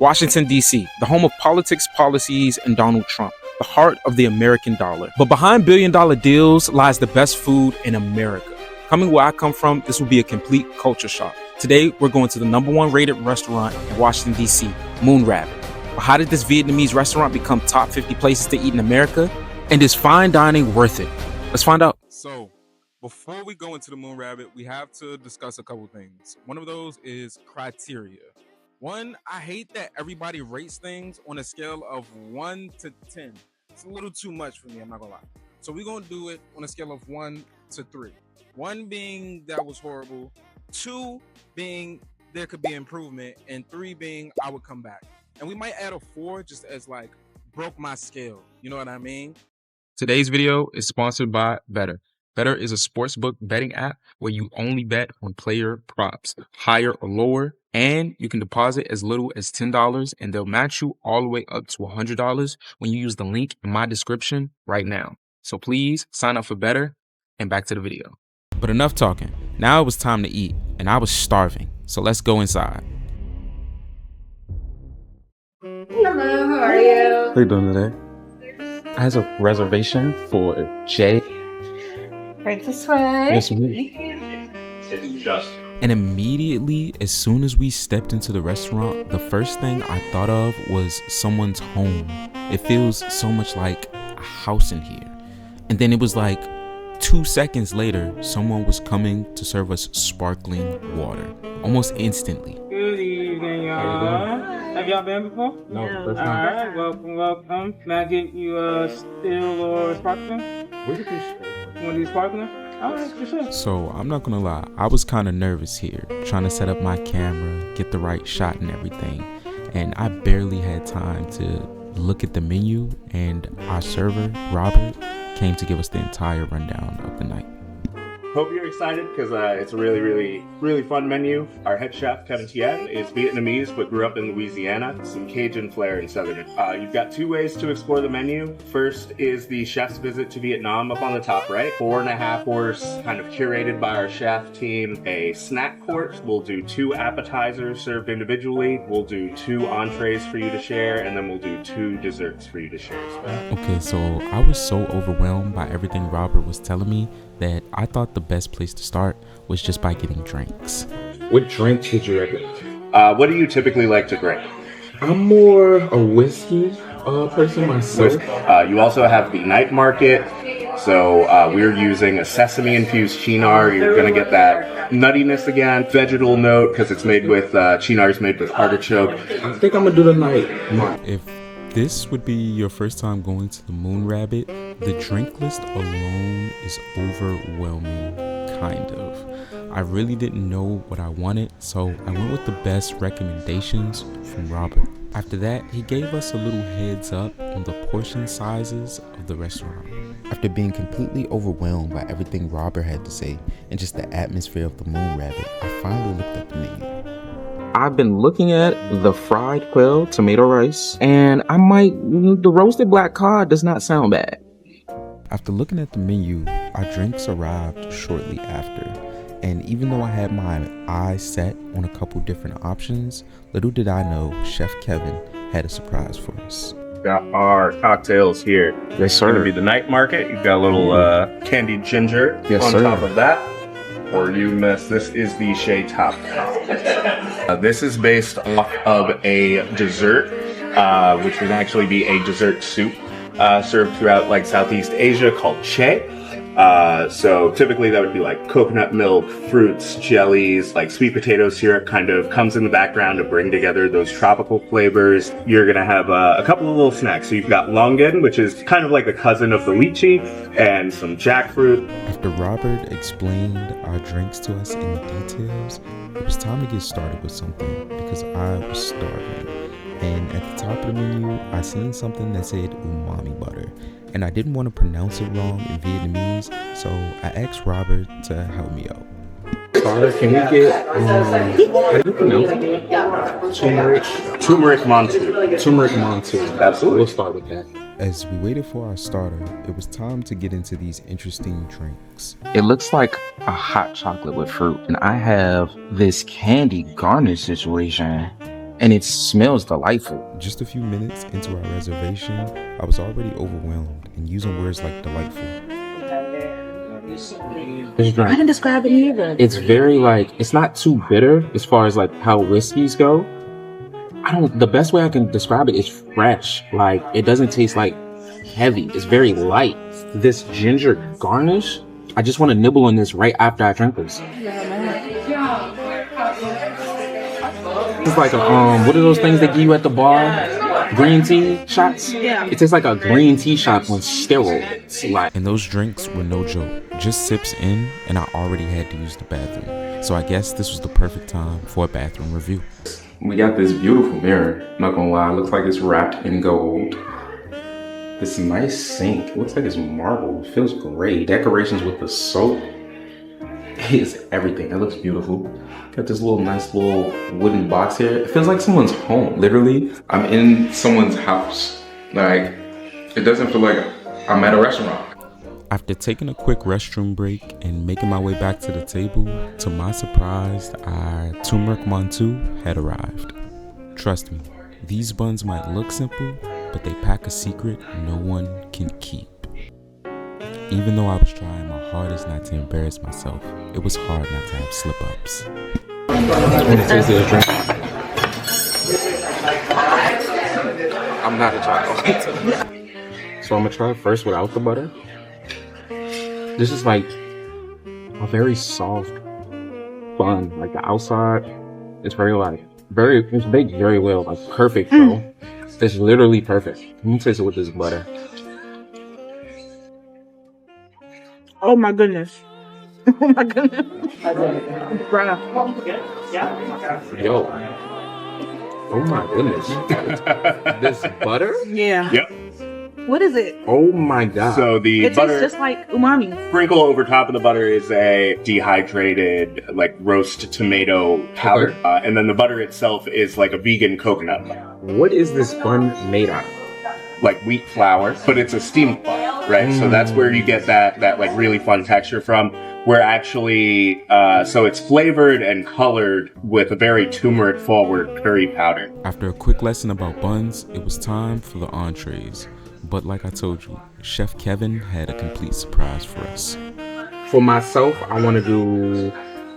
Washington, D.C., the home of politics, policies, and Donald Trump, the heart of the American dollar. But behind billion-dollar deals lies the best food in America. Coming where I come from, this will be a complete culture shock. Today, we're going to the #1 rated restaurant in Washington, D.C., Moon Rabbit. But how did this Vietnamese restaurant become top 50 places to eat in America? And is fine dining worth it? Let's find out. So, before we go into the Moon Rabbit, we have to discuss a couple things. One of those is criteria. One, I hate that everybody rates things on a scale of 1 to 10. It's a little too much for me, I'm not gonna lie. So we're gonna do it on a scale of 1 to 3. 1 being that was horrible, 2 being there could be improvement, and 3 being I would come back. And we might add a 4 just as like broke my scale. You know what I mean? Today's video is sponsored by Better. Better is a sportsbook betting app where you only bet on player props, higher or lower, and you can deposit as little as $10 and they'll match you all the way up to $100 when you use the link in my description right now. So please sign up for Better, and back to the video. But enough talking. Now it was time to eat and I was starving. So let's go inside. Hello, how are you? How you doing today? I have a reservation for Jay. Right this way. Yes, and immediately, as soon as we stepped into the restaurant, the first thing I thought of was someone's home. It feels so much like a house in here. And then it was like 2 seconds later, someone was coming to serve us sparkling water, almost instantly. Good evening, y'all. Have y'all been before? No, first time. Alright, welcome. Can I get you a still or sparkling? What did you You want these sparkling? Alright, for sure. So I'm not gonna lie, I was kind of nervous here, trying to set up my camera, get the right shot and everything. And I barely had time to look at the menu, and our server, Robert, came to give us the entire rundown of the night. Hope you're excited because it's a really fun menu. Our head chef, Kevin Tien, is Vietnamese but grew up in Louisiana. Some Cajun flair in Southern. You've got 2 ways to explore the menu. First is the chef's visit to Vietnam up on the top right. 4.5 course, kind of curated by our chef team. A snack course. We'll do 2 appetizers served individually. We'll do 2 entrees for you to share, and then we'll do 2 desserts for you to share as well. Okay, so I was so overwhelmed by everything Robert was telling me that I thought the best place to start was just by getting drinks. What drink would you recommend? What do you typically like to drink? I'm more a whiskey person myself. You also have the night market. So we're using a sesame-infused chinar. You're going to get that nuttiness again, vegetal note, because it's made with, chinar's made with artichoke. I think I'm going to do the night market. If this would be your first time going to the Moon Rabbit, the drink list alone is overwhelming, kind of. I really didn't know what I wanted, so I went with the best recommendations from Robert. After that, he gave us a little heads up on the portion sizes of the restaurant. After being completely overwhelmed by everything Robert had to say and just the atmosphere of the Moon Rabbit, I finally looked at the menu. I've been looking at the fried quail, tomato rice, and the roasted black cod does not sound bad. After looking at the menu, our drinks arrived shortly after. And even though I had my eyes set on a couple different options, little did I know Chef Kevin had a surprise for us. Got our cocktails here. Yes, sir. It's going to be the night market. You've got a little candied ginger on top of that. Or you miss, this is the Shea Top. This is based off of a dessert, which would actually be a dessert soup served throughout like Southeast Asia called Che. So typically that would be like coconut milk, fruits, jellies, like sweet potato syrup kind of comes in the background to bring together those tropical flavors. You're gonna have a couple of little snacks. So you've got longan, which is kind of like a cousin of the lychee, and some jackfruit. After Robert explained our drinks to us in details, it was time to get started with something because I was starving. And at the top of the menu, I seen something that said umami butter. And I didn't want to pronounce it wrong in Vietnamese, so I asked Robert to help me out. Starter, can we get, how do you pronounce it? Turmeric montu. Turmeric montu. Absolutely. We'll start with that. As we waited for our starter, it was time to get into these interesting drinks. It looks like a hot chocolate with fruit, and I have this candy garnish situation. and it smells delightful. Just a few minutes into our reservation, I was already overwhelmed, and using words like delightful. I didn't describe it either. It's very like, it's not too bitter as far as like how whiskeys go. The best way I can describe it is fresh. Like, it doesn't taste like heavy. It's very light. This ginger garnish, I just want to nibble on this right after I drink this. It's like what are those things they give you at the bar? Green tea shots? Yeah. It tastes like a green tea shot on steroids. Like, and those drinks were no joke. Just sips in, and I already had to use the bathroom. So I guess this was the perfect time for a bathroom review. We got this beautiful mirror. Not gonna lie, it looks like it's wrapped in gold. This nice sink. It looks like it's marble. It feels great. Decorations with the soap. It's everything. It looks beautiful. Got this nice little wooden box here. It feels like someone's home. Literally, I'm in someone's house. Like, it doesn't feel like I'm at a restaurant. After taking a quick restroom break and making my way back to the table, to my surprise, our turmeric mantou had arrived. Trust me, these buns might look simple, but they pack a secret no one can keep. Even though I was trying my hardest not to embarrass myself, it was hard not to have slip-ups. I'm not a child. So I'm gonna try it first without the butter. This is like a very soft bun. Like the outside, it's very it's baked very well, like perfect though. It's literally perfect. Let me taste it with this butter. Oh my goodness. Oh my goodness. Yo. Oh my goodness. This butter? Yeah. Yep. What is it? Oh my god. So the It butter tastes just like umami. sprinkle over top of the butter is a dehydrated like roast tomato powder, and then the butter itself is like a vegan coconut butter. What is this bun made out of? Like wheat flour, but it's a steamed bun, right? So that's where you get that like really fun texture from. Where actually, so it's flavored and colored with a very turmeric forward curry powder. After a quick lesson about buns, it was time for the entrees. But like I told you, Chef Kevin had a complete surprise for us. For myself, I want to do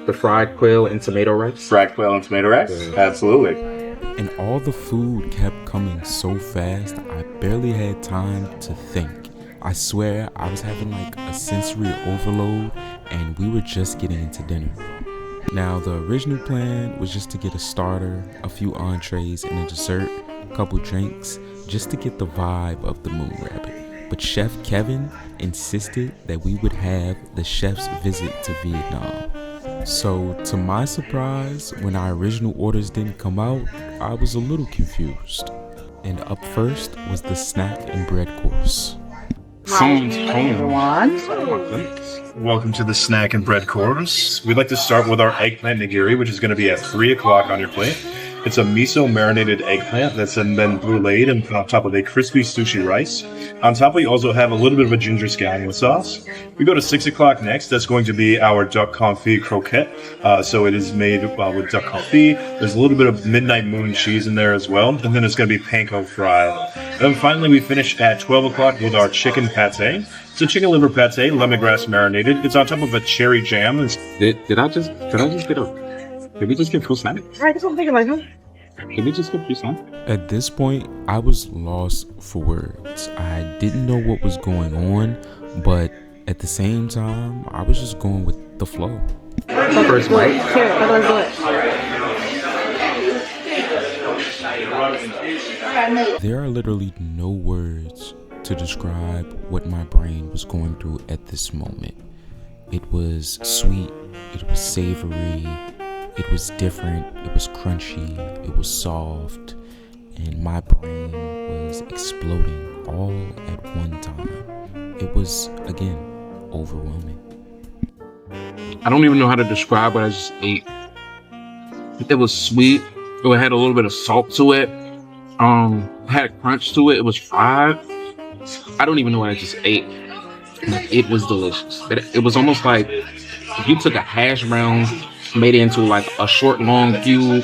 the fried quail and tomato rice. Fried quail and tomato rice? Yeah. Absolutely. And all the food kept coming so fast, I barely had time to think. I swear, I was having like a sensory overload, and we were just getting into dinner. Now, the original plan was just to get a starter, a few entrees, and a dessert, a couple drinks, just to get the vibe of the moon rabbit. But Chef Kevin insisted that we would have the chef's visit to Vietnam. So, to my surprise, when our original orders didn't come out, I was a little confused. And up first was the snack and bread course. Someone's home. Welcome to the snack and bread course. We'd like to start with our eggplant nigiri, which is going to be at 3 o'clock on your plate. It's a miso marinated eggplant that's been bruleed and put on top of a crispy sushi rice. On top, we also have a little bit of a ginger scallion sauce. We go to 6 o'clock next. That's going to be our duck confit croquette. So it is made with duck confit. There's a little bit of midnight moon cheese in there as well. And then it's going to be panko fried. And then finally, we finish at 12 o'clock with our chicken pate. It's a chicken liver pate, lemongrass marinated. It's on top of a cherry jam. Did we just get full snack? Right, that's what I'm thinking, like, huh? Did we just get full snack? At this point, I was lost for words. I didn't know what was going on, but at the same time, I was just going with the flow. First bite. Here, let's do it. There are literally no words to describe what my brain was going through at this moment. It was sweet, it was savory, it was different, it was crunchy, it was soft, and my brain was exploding all at one time. It was, again, overwhelming. I don't even know how to describe what I just ate. It was sweet. It had a little bit of salt to it. Had a crunch to it. It was fried. I don't even know what I just ate. It was delicious. It was almost like if you took a hash brown, made it into like a short, long cube,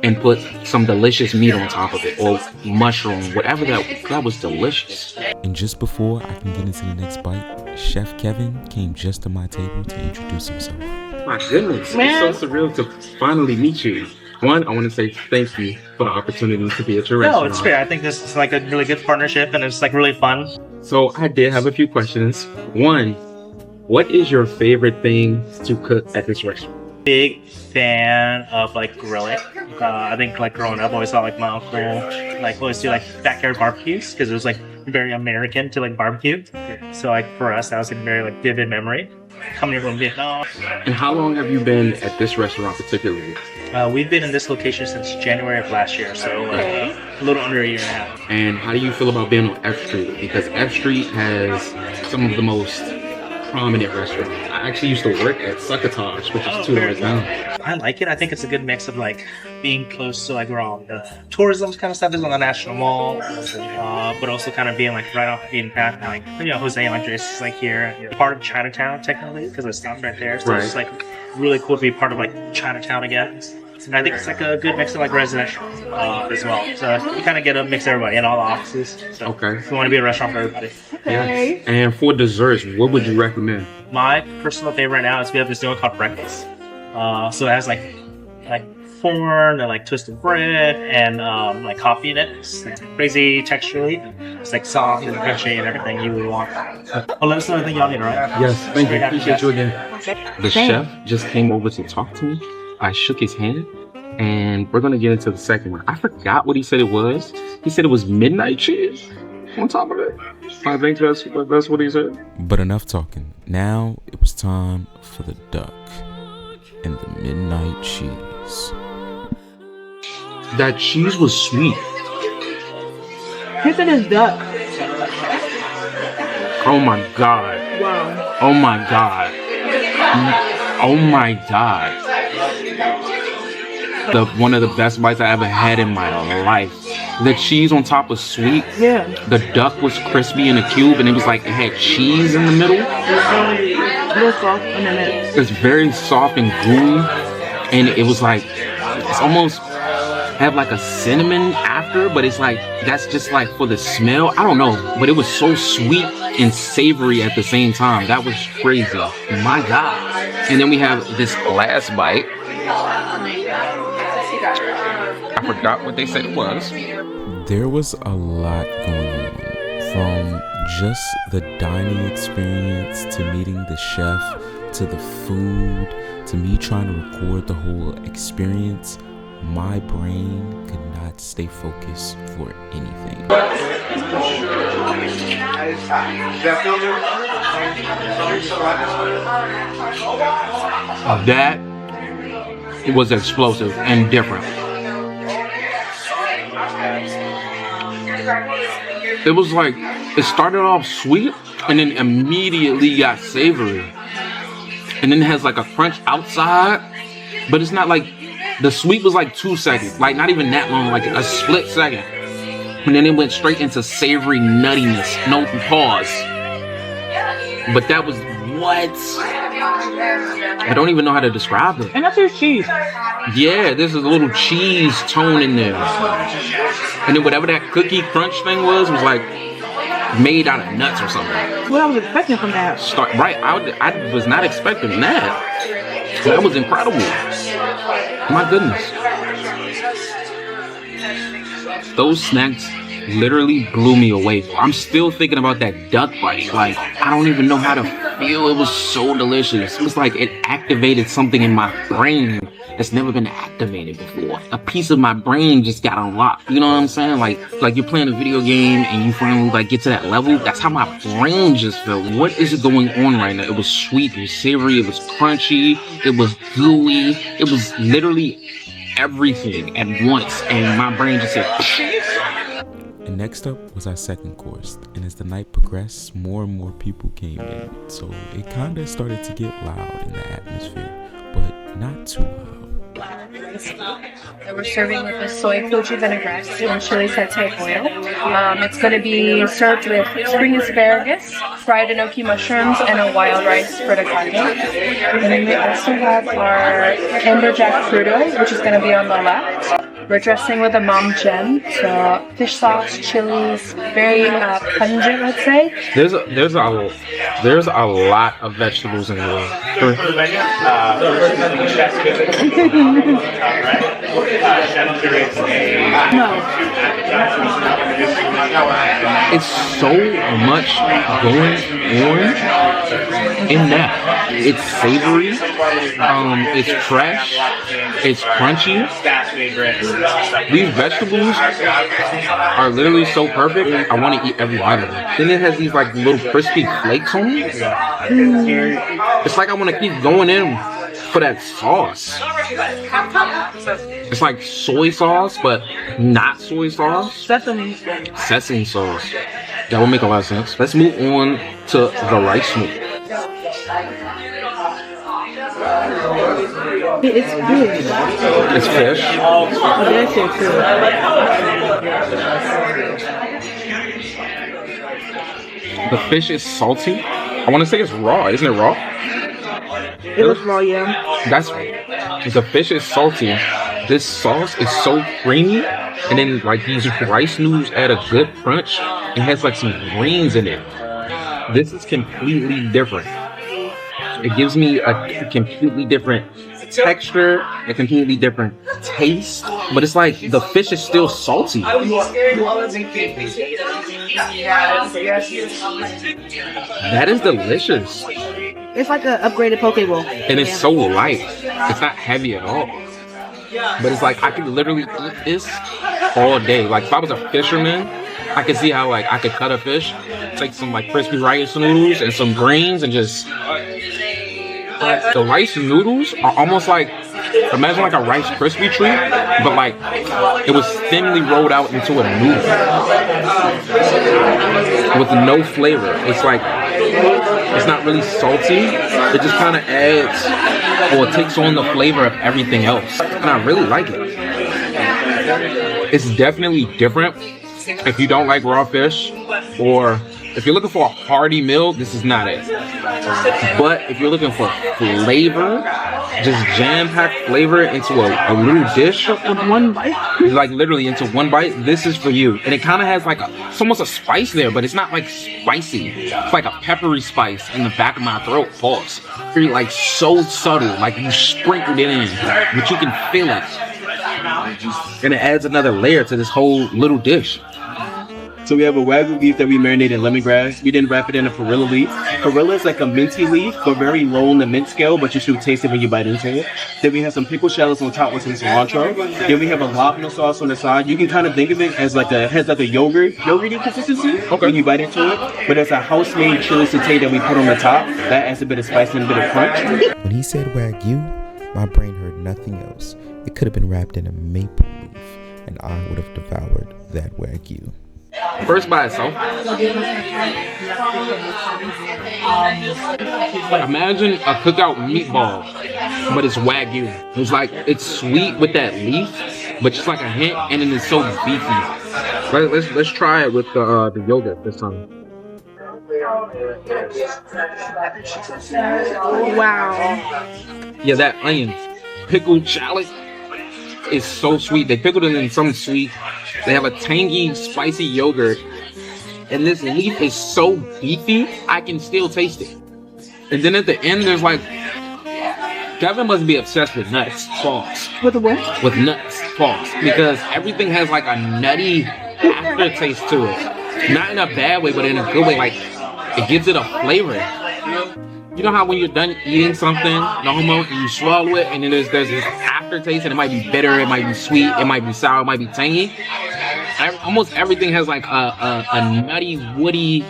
and put some delicious meat on top of it, or mushroom, whatever that was delicious. And just before I can get into the next bite, Chef Kevin came just to my table to introduce himself. My goodness, it's so surreal to finally meet you. One, I want to say thank you for the opportunity to be at your restaurant. No, it's fair. I think this is like a really good partnership, and it's like really fun. So I did have a few questions. One, what is your favorite thing to cook at this restaurant? Big fan of like grilling. I think like growing up, I always thought like my uncle like always do like backyard barbecues because it was like very American to like barbecue. So like for us, that was a very like vivid memory. Coming here from Vietnam. And how long have you been at this restaurant particularly? We've been in this location since January of last year, so a little under a year and a half. And how do you feel about being on F Street? Because F Street has some of the most prominent restaurants. I actually used to work at Succotash, which is 2 doors down. I like it. I think it's a good mix of like being close to like where all the tourism kind of stuff is on the National Mall, but also kind of being like right off the beaten path. Like Jose Andres is like here, part of Chinatown technically because it stopped right there. So it's like really cool to be part of like Chinatown again. And I think it's like a good mix of like residential as well. So you kind of get a mix of everybody in all the offices. So if you want to be a restaurant for everybody. Yes. And for desserts, what would you recommend? My personal favorite right now is we have this new one called breakfast. So it has like corn and like twisted bread and like coffee in it. It's like crazy texturally. It's like soft and crunchy and everything you would want. Well, let us know anything y'all need, right? Yes, thank you. Appreciate you again. The chef just came over to talk to me. I shook his hand, and we're gonna get into the second one. I forgot what he said it was. He said it was midnight cheese on top of it. I think that's what he said. But enough talking. Now it was time for the duck and the midnight cheese. That cheese was sweet. He said it's duck. Oh my god. Wow. Oh my god. Oh my god. One of the best bites I ever had in my life. The cheese on top was sweet. Yeah. The duck was crispy in a cube, and it was like it had cheese in the middle. Real soft in the middle. It's very soft and gooey, and it was like it's almost have like a cinnamon after, but it's like that's just like for the smell. I don't know, but it was so sweet and savory at the same time. That was crazy. My God. And then we have this last bite. I forgot what they said it was. There was a lot going on, from just the dining experience to meeting the chef to the food to me trying to record the whole experience. My brain could not stay focused for anything. That was explosive and different. It was like, it started off sweet and then immediately got savory. And then it has like a crunch outside, but it's not like, the sweet was like 2 seconds, like not even that long, like a split second. And then it went straight into savory nuttiness, no pause. But that was what? I don't even know how to describe it. And that's your cheese. Yeah, there's a little cheese tone in there. And then whatever that cookie crunch thing was like made out of nuts or something. What I was expecting from that. I was not expecting that. That was incredible. My goodness. Those snacks literally blew me away. I'm still thinking about that duck bite. Like, I don't even know how to feel. It was so delicious. It was like it activated something in my brain that's never been activated before. A piece of my brain just got unlocked. You know what I'm saying? Like you're playing a video game and you finally like get to that level. That's how my brain just felt. What is going on right now? It was sweet, it was savory, it was crunchy, it was gooey. It was literally everything at once. And my brain just said, And next up was our second course, and as the night progressed, more and more people came in, so it kind of started to get loud in the atmosphere, but not too loud. That we're serving with a soy gochujang vinaigrette and chili satay oil. It's going to be served with spring asparagus, fried enoki mushrooms, and a wild rice frittata. And then we also have our amberjack crudo, which is going to be on the left. We're dressing with a mom gem, so fish sauce, chilies, very pungent, let's say. There's a lot of vegetables in here. It's so much going on in that. It's savory, it's fresh, it's crunchy. These vegetables are literally so perfect. I want to eat every bite of it. Then it has these like little crispy flakes on it. It's like I want to keep going in for that sauce. It's like soy sauce, but not soy sauce. Sesame sauce. That would make a lot of sense. Let's move on to the rice noodle. It's good. It's fish. Oh, that's it too. The fish is salty. I want to say it's raw. Isn't it raw? It was raw, yeah. The fish is salty. This sauce is so creamy, and then like these rice noodles add a good crunch. It has like some greens in it. This is completely different. It gives me a completely different texture, a completely different taste, but it's like the fish is still salty. That is delicious. It's like an upgraded poke bowl. And it's so light. It's not heavy at all. But it's like I could literally eat this all day. Like if I was a fisherman, I could see how like I could cut a fish, take some like crispy rice noodles and some greens and just... The rice noodles are almost like, imagine like a Rice Krispie treat, but like it was thinly rolled out into a noodle with no flavor. It's like, it's not really salty. It just kind of adds or takes on the flavor of everything else. And I really like it. It's definitely different if you don't like raw fish, or if you're looking for a hearty meal, this is not it. But if you're looking for flavor, just jam-packed flavor into a little dish with one bite, like literally into one bite, this is for you. And it kind of has like it's almost a spice there, but it's not like spicy. It's like a peppery spice in the back of my throat. Pause. Very like so subtle, like you sprinkled it in, but you can feel it. And it adds another layer to this whole little dish. So we have a Wagyu beef that we marinated in lemongrass. We didn't wrap it in a perilla leaf. Perilla is like a minty leaf, but very low on the mint scale, but you should taste it when you bite into it. Then we have some pickled shallots on top with some cilantro. Then we have a jalapeno sauce on the side. You can kind of think of it as like has like a yogurty consistency when you bite into it. But it's a house-made chili satay that we put on the top. That adds a bit of spice and a bit of crunch. When he said Wagyu, my brain heard nothing else. It could have been wrapped in a maple leaf, and I would have devoured that Wagyu. First by itself. Imagine a cookout meatball, but it's Wagyu. It's like, it's sweet with that leaf, but just like a hint, and then it's so beefy. Let's try it with the yogurt this time. Wow. Yeah, that onion. Pickled shallot is so sweet. They pickled it in some sweet. They have a tangy, spicy yogurt. And this leaf is so beefy, I can still taste it. And then at the end, there's like... Kevin must be obsessed with nuts. Pause. With the what? With nuts. Pause. Because everything has like a nutty aftertaste to it. Not in a bad way, but in a good way. Like, it gives it a flavor. You know how when you're done eating something, normal, and you swallow it, and then there's this aftertaste, and it might be bitter, it might be sweet, it might be sour, it might be tangy. Almost everything has like a nutty, woody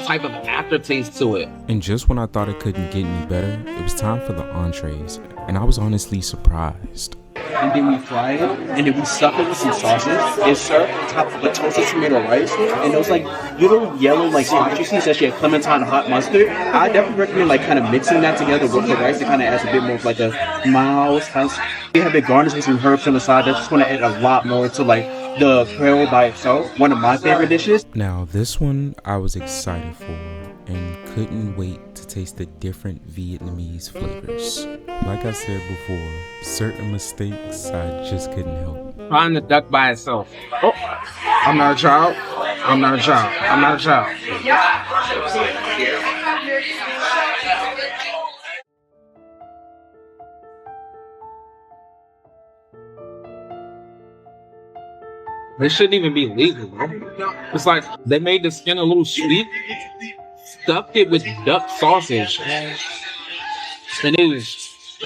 type of aftertaste to it. And just when I thought it couldn't get any better, it was time for the entrees, and I was honestly surprised. And then we fry it, and then we stuff it with some sauces. It's served on top of a toasted tomato rice, and those like little yellow like sriracha seeds, actually a clementine hot mustard. I definitely recommend like kind of mixing that together with the rice. It kind of adds a bit more of like a mild spice. We have it garnished with some herbs on the side. That's just going to add a lot more to like the grill by itself. One of my favorite dishes. Now this one I was excited for. and couldn't wait to taste the different Vietnamese flavors. Like I said before, certain mistakes I just couldn't help. Trying the duck by itself. Oh, I'm not a child. I'm not a child. I'm not a child. This shouldn't even be legal, bro. It's like they made the skin a little sweet, stuffed it with duck sausage, and it is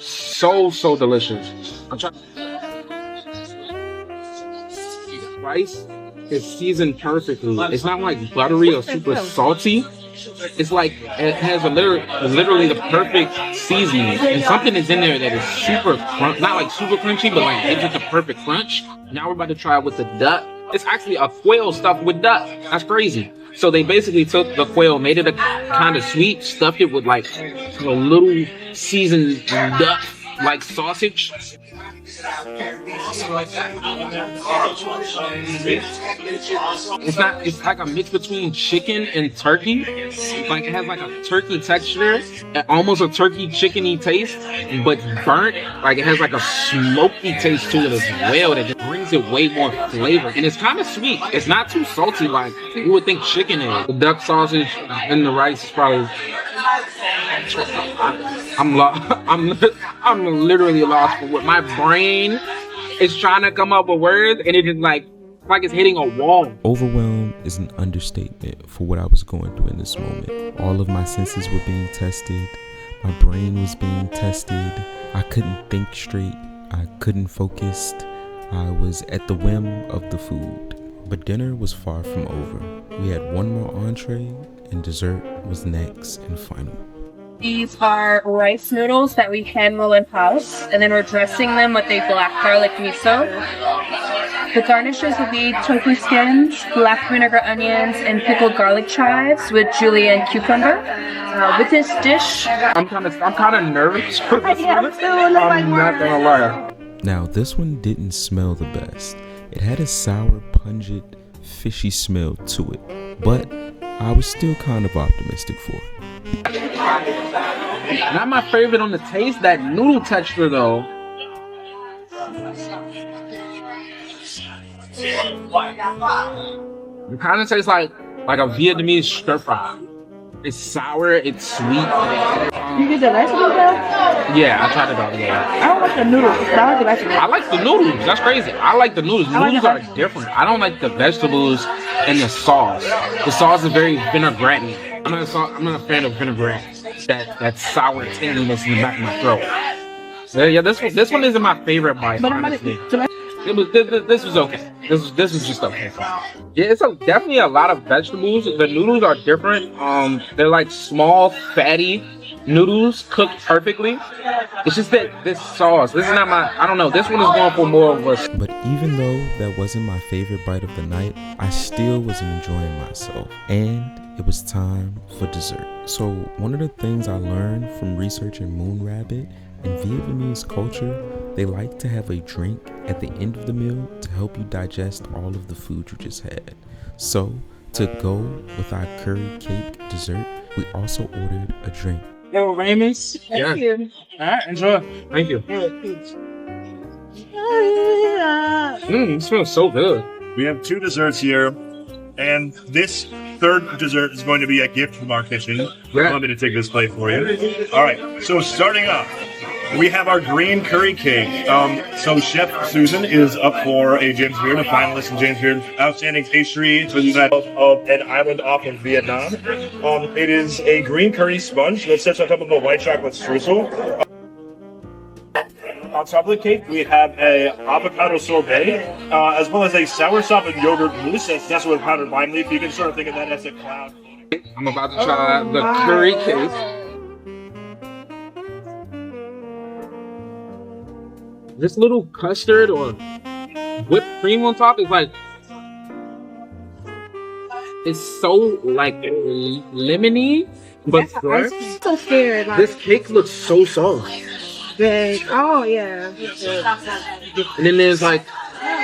so delicious. I'm trying. Rice is seasoned perfectly. It's not like buttery or super salty. It's like it has literally the perfect seasoning, and something is in there that is super not like super crunchy, but like gives it the perfect crunch. Now we're about to try it with the duck. It's actually a quail stuffed with duck. That's crazy. So they basically took the quail, made it a kind of sweet, stuffed it with like a little seasoned duck like sausage. It's like a mix between chicken and turkey. Like it has like a turkey texture, almost a turkey chickeny taste, but burnt. Like it has like a smoky taste to it as well that just brings it way more flavor. And it's kind of sweet. It's not too salty like you would think chicken is. The duck sausage and the rice is probably. I'm literally lost for what my brain is trying to come up with words, and it is like it's hitting a wall. Overwhelmed is an understatement for what I was going through in this moment. All of my senses were being tested. My brain was being tested. I couldn't think straight. I couldn't focus. I was at the whim of the food. But dinner was far from over. We had one more entree, and dessert was next and final. These are rice noodles that we hand roll in house, and then we're dressing them with a black garlic miso. The garnishes will be tofu skins, black vinegar onions, and pickled garlic chives with julienne cucumber. With this dish, I'm kind of nervous for this one. I'm not gonna lie. Now this one didn't smell the best. It had a sour, pungent, fishy smell to it, but I was still kind of optimistic for it. Not my favorite on the taste, that noodle texture though. It kind of tastes like a Vietnamese stir fry. It's sour, it's sweet. You get the vegetables though? Yeah, I tried it out. Yeah. I don't like the noodles. I like the vegetables. I like the noodles. That's crazy. I like the noodles. Noodles are different. I don't like the vegetables and the sauce. The sauce is very vinaigrette. I'm not a fan of vinaigrette. That sour tanginess in the back of my throat. So yeah, this one isn't my favorite bite. But honestly. This was okay. This was just okay. Yeah, it's definitely a lot of vegetables. The noodles are different. They're like small, fatty noodles cooked perfectly. It's just that this sauce. This is not my. I don't know. This one is going for more of a. But even though that wasn't my favorite bite of the night, I still was enjoying myself, and it was time for dessert. So one of the things I learned from researching Moon Rabbit, in Vietnamese culture, they like to have a drink at the end of the meal to help you digest all of the food you just had. So to go with our curry cake dessert, we also ordered a drink. Yo, Raymond's. Yeah. Thank you. All right, enjoy. Thank you. It smells so good. We have two desserts here, and this third dessert is going to be a gift from our kitchen. Yeah. Want me to take this plate for you? All right, so starting off, we have our green curry cake. So Chef Susan is up for a James Beard, a finalist in James Beard Outstanding Pastry of an island off of Vietnam. It is a green curry sponge that sits on top of a white chocolate streusel. On top of the cake, we have a avocado sorbet, as well as a soursop and yogurt mousse that's nestled with powdered lime leaf. You can sort of think of that as a cloud. I'm about to try the curry cake. This little custard or whipped cream on top is like, it's so like lemony, but fresh. I'm so scared. Like, This cake looks so soft. big. Oh yeah. And then there's like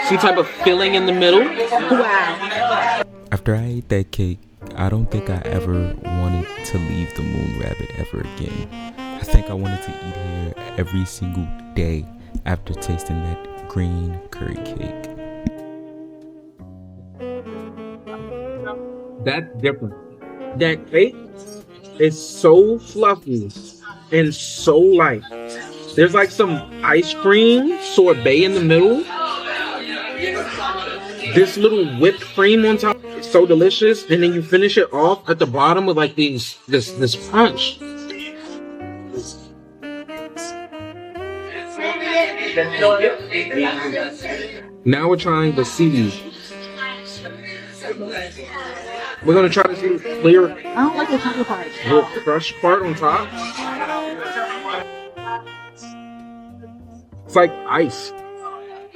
some type of filling in the middle. Wow. After I ate that cake, I don't think I ever wanted to leave the Moon Rabbit ever again. I think I wanted to eat here every single day after tasting that green curry cake. That's different. That cake is so fluffy and so light. There's like some ice cream sorbet in the middle. This little whipped cream on top. It's so delicious. And then you finish it off at the bottom with like this punch. Now we're trying the seaweed. We're gonna try this little clear. I don't like the chocolate part. Little crushed part on top. It's like ice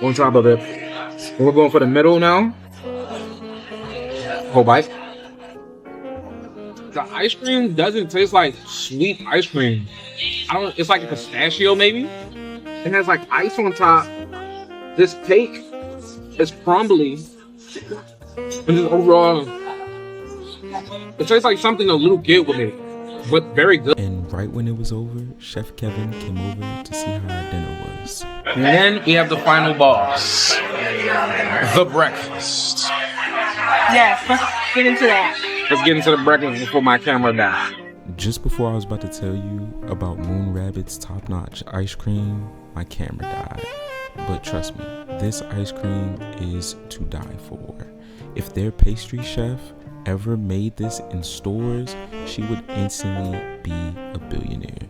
on top of it. And we're going for the middle now. Whole bite. The ice cream doesn't taste like sweet ice cream. It's like a pistachio maybe. It has like ice on top. This cake is crumbly. And just overall, it tastes like something a little kid would make, but very good. And right when it was over, Chef Kevin came over to see how our dinner was. And then we have the final boss, the breakfast. Yes, let's get into that. Let's get into the breakfast before my camera dies. Just before I was about to tell you about Moon Rabbit's top-notch ice cream, my camera died. But trust me, this ice cream is to die for. If their pastry chef ever made this in stores, she would instantly be a billionaire.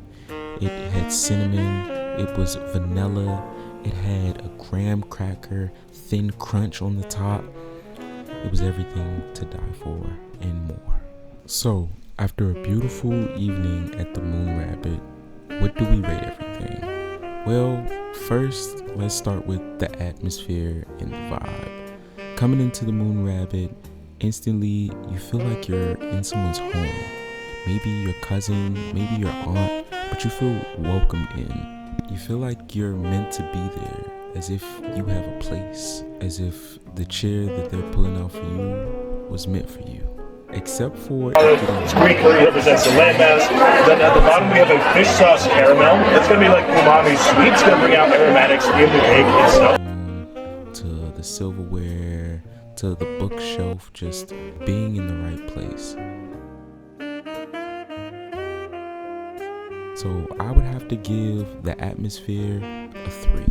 It had cinnamon, it was vanilla, it had a graham cracker, thin crunch on the top. It was everything to die for and more. So, after a beautiful evening at the Moon Rabbit, what do we rate everything? Well, first, let's start with the atmosphere and the vibe. Coming into the Moon Rabbit, instantly you feel like you're in someone's home. Maybe your cousin, maybe your aunt, but you feel welcomed in. You feel like you're meant to be there, as if you have a place, as if the chair that they're pulling out for you was meant for you. Except for green curry represents the landmass. Then at the bottom we have a fish sauce caramel. It's gonna be like umami sweet. It's gonna bring out aromatics in the cake itself. To the silverware, to the bookshelf, just being in the right place. So I would have to give the atmosphere a 3.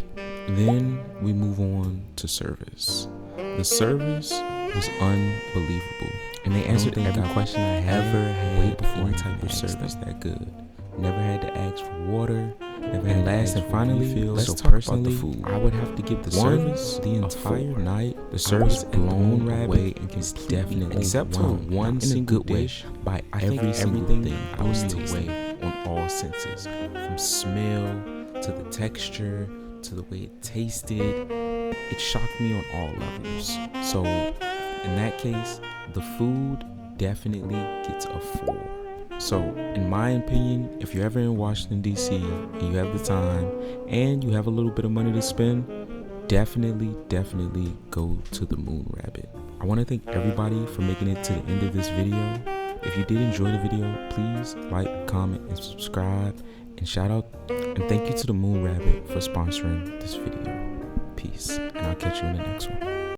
Then we move on to service. The service was unbelievable, and they answered every question I ever had before any type of service that good. Never had to ask for water. Never had last and finally, let's talk about the food. I would have to give the service the entire night. The service blown away and was definitely, except for one single dish, by every single thing I was tasting on all senses, from smell to the texture to the way it tasted. It shocked me on all levels. So in that case, the food definitely gets a 4. So, in my opinion, if you're ever in Washington, D.C., and you have the time, and you have a little bit of money to spend, definitely go to the Moon Rabbit. I want to thank everybody for making it to the end of this video. If you did enjoy the video, please like, comment, and subscribe. And shout out and thank you to the Moon Rabbit for sponsoring this video. Peace, and I'll catch you in the next one.